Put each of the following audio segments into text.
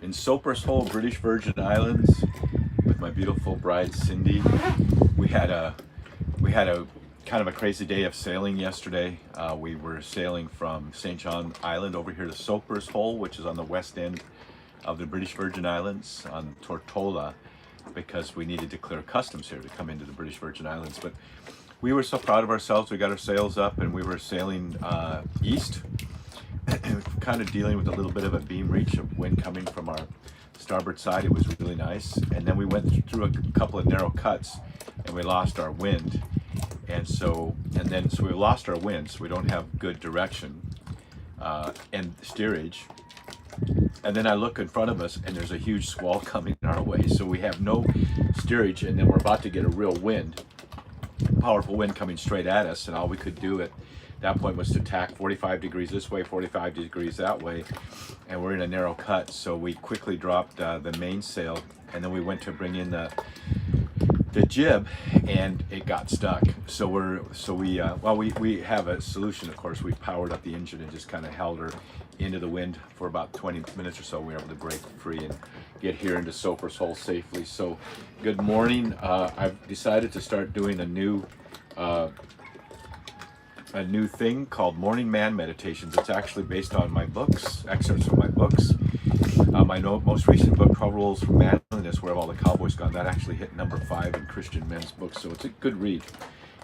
in Soper's Hole, British Virgin Islands, with my beautiful bride Cindy. We had a kind of a crazy day of sailing yesterday. We were sailing from St. John Island over here to Soper's Hole, which is on the west end of the British Virgin Islands on Tortola, because we needed to clear customs here to come into the British Virgin Islands. But we were so proud of ourselves. We got our sails up and we were sailing east, kind of dealing with a little bit of a beam reach of wind coming from our starboard side. It was really nice. And then we went through a couple of narrow cuts and we lost our wind. So we lost our wind, so we don't have good direction and steerage. And then I look in front of us and there's a huge squall coming our way. So we have no steerage, and then we're about to get a real wind, powerful wind coming straight at us. And all we could do at that point was to tack 45 degrees this way, 45 degrees that way. And we're in a narrow cut. So we quickly dropped the mainsail, and then we went to bring in the jib, and it got stuck. So we have a solution. Of course, we powered up the engine and just kind of held her into the wind for about 20 minutes or so. We were able to break free and get here into Soper's Hole safely. So good morning. I've decided to start doing a new thing called Morning Man Meditations. It's actually based on my books, excerpts from my books. My most recent book, 12 Rules for Manliness, Where Have All the Cowboys Gone? That actually hit number 5 in Christian men's books, so it's a good read.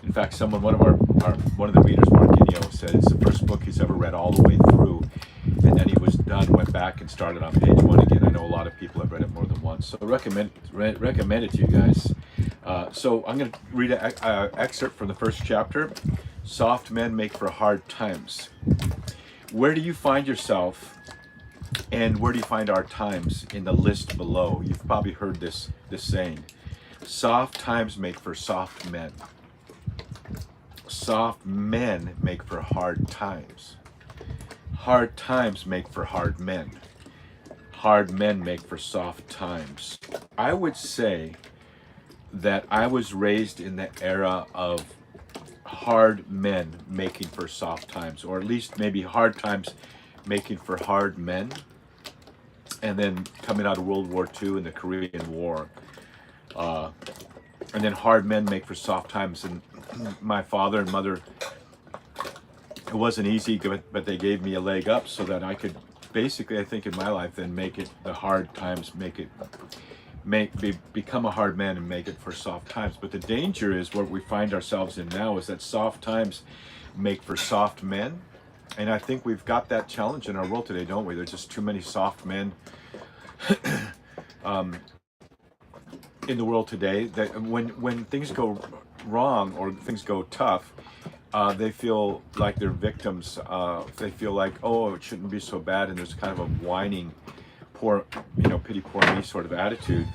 In fact, one of the readers, Mark Inyo, said it's the first book he's ever read all the way through, and then he was done, went back and started on page 1 again. I know a lot of people have read it more than once, so I recommend it to you guys. So I'm going to read an excerpt from the first chapter. Soft men make for hard times. Where do you find yourself, and where do you find our times in the list below? You've probably heard this saying. Soft times make for soft men. Soft men make for hard times. Hard times make for hard men. Hard men make for soft times. I would say that I was raised in the era of hard men making for soft times, or at least maybe hard times making for hard men. And then coming out of World War II and the Korean War, and then hard men make for soft times. And my father and mother, it wasn't easy, but they gave me a leg up so that I could basically, I think in my life, then make it the hard times, become a hard man and make it for soft times. But the danger is what we find ourselves in now is that soft times make for soft men. And I think we've got that challenge in our world today, don't we? There's just too many soft men in the world today, that when things go wrong or things go tough, they feel like they're victims. They feel like, oh, it shouldn't be so bad, and there's kind of a whining, pity poor me sort of attitude.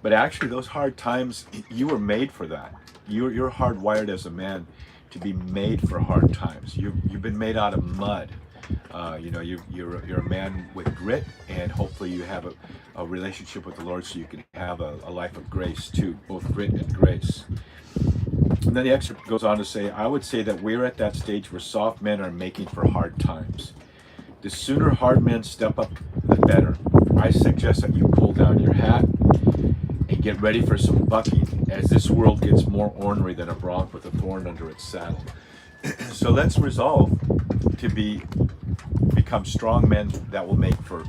But actually, those hard times, you were made for that. You're hardwired as a man to be made for hard times. You've been made out of mud. You're a man with grit, and hopefully you have a relationship with the Lord so you can have a life of grace too, both grit and grace. And then the excerpt goes on to say, I would say that we're at that stage where soft men are making for hard times. The sooner hard men step up, the better. I suggest that you pull down your hat and get ready for some bucking, as this world gets more ornery than a bronc with a thorn under its saddle. So let's resolve to become strong men that will make for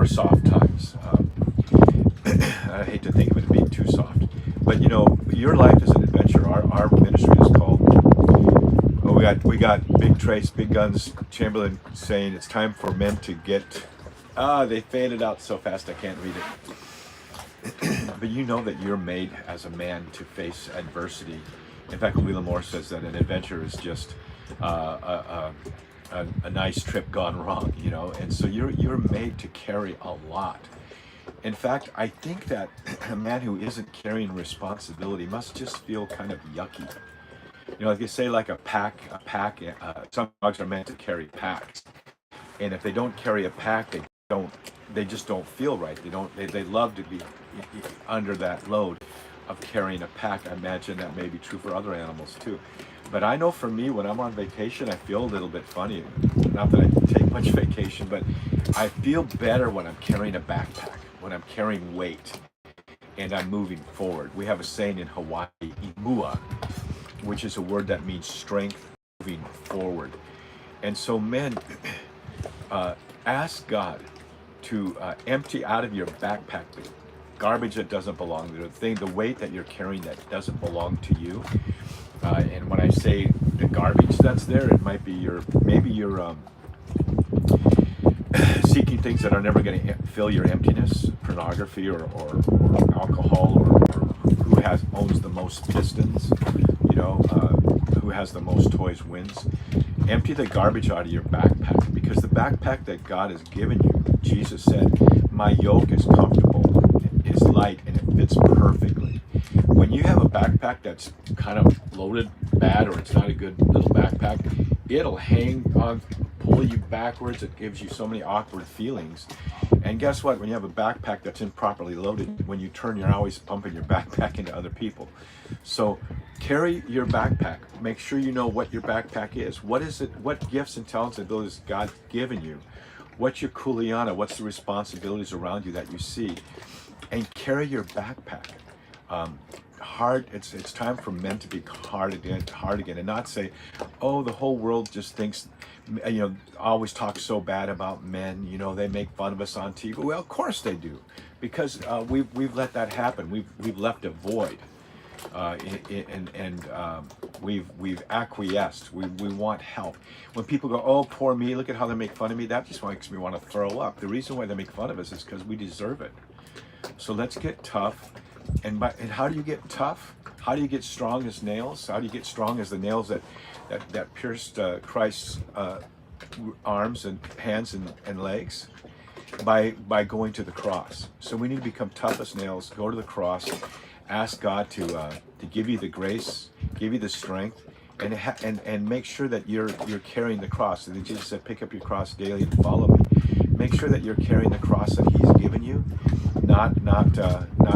soft times. I hate to think of it being too soft, but your life is an adventure. Our ministry is called. We got Big Trace, Big Guns Chamberlain saying it's time for men to get. They faded out so fast I can't read it. But you know that you're made as a man to face adversity. In fact, Louis L'Amour says that an adventure is just a nice trip gone wrong, and so you're made to carry a lot. In fact, I think that a man who isn't carrying responsibility must just feel kind of yucky. Like they say, like a pack. Some dogs are meant to carry packs, and if they don't carry a pack, they just don't feel right. They love to be under that load of carrying a pack. I imagine that may be true for other animals too. But I know for me, when I'm on vacation, I feel a little bit funny. Not that I take much vacation, but I feel better when I'm carrying a backpack, when I'm carrying weight, and I'm moving forward. We have a saying in Hawaii, imua, which is a word that means strength, moving forward. And so, men, ask God to empty out of your backpack the garbage that doesn't belong to the weight that you're carrying that doesn't belong to you. And when I say the garbage that's there, it might be maybe you're seeking things that are never going to fill your emptiness, pornography or alcohol, or who owns the most pistons, who has the most toys wins. Empty the garbage out of your backpack, because the backpack that God has given you, Jesus said, my yoke is comfortable, is light, and it fits perfectly. When you have a backpack that's kind of loaded bad, or it's not a good little backpack, it'll hang on, pull you backwards. It gives you so many awkward feelings. And guess what? When you have a backpack that's improperly loaded, when you turn, you're always pumping your backpack into other people. So carry your backpack. Make sure you know what your backpack is. What is it? What gifts and talents and abilities God's given you? What's your kuleana? What's the responsibilities around you that you see? And carry your backpack. It's time for men to be hard again, and not say, oh, the whole world just thinks, always talk so bad about men. They make fun of us on TV. Well, of course they do, because we've let that happen. We've left a void, and we've acquiesced. We want help. When people go, oh, poor me, look at how they make fun of me, that just makes me want to throw up. The reason why they make fun of us is because we deserve it. So let's get tough. And how do you get tough? How do you get strong as nails? How do you get strong as the nails that pierced Christ's arms and hands and legs? By going to the cross. So we need to become tough as nails. Go to the cross. Ask God to give you the grace, give you the strength, and make sure that you're carrying the cross. And Jesus said, "Pick up your cross daily and follow me." Make sure that you're carrying the cross that He's given you, not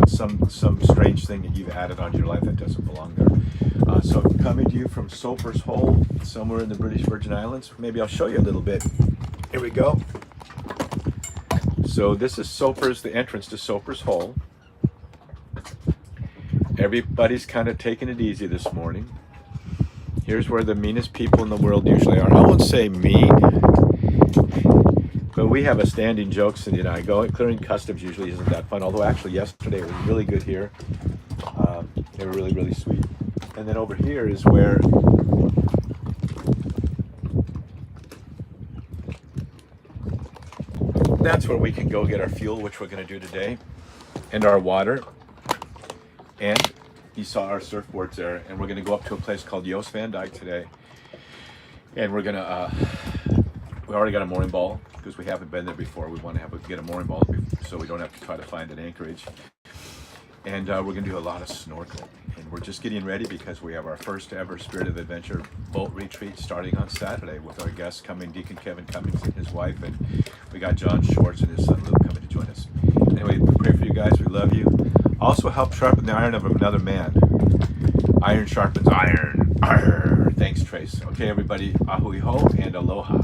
some strange thing that you've added onto your life that doesn't belong there. So coming to you from Soper's Hole, somewhere in the British Virgin Islands. Maybe I'll show you a little bit. Here we go. So this is the entrance to Soper's Hole. Everybody's kind of taking it easy this morning. Here's where the meanest people in the world usually are. I won't say mean, but we have a standing joke, Cindy and I. Clearing customs usually isn't that fun, although actually yesterday it was really good here. They were really, really sweet. And then over here is where that's where we can go get our fuel, which we're going to do today, and our water. And you saw our surfboards there, and we're going to go up to a place called Jos Van Dyke today. And we're going to, we already got a mooring ball because we haven't been there before. We want to get a mooring ball so we don't have to try to find an anchorage. And we're going to do a lot of snorkeling. And we're just getting ready because we have our first ever Spirt of Adventure boat retreat starting on Saturday with our guests coming, Deacon Kevin Cummings and his wife, and we got John Schwartz and his son Luke coming to join us. Anyway, we pray for you guys. We love you. Also help sharpen the iron of another man. Iron sharpens iron. Arr. Thanks, Trace. Okay, everybody. Ahui ho and aloha.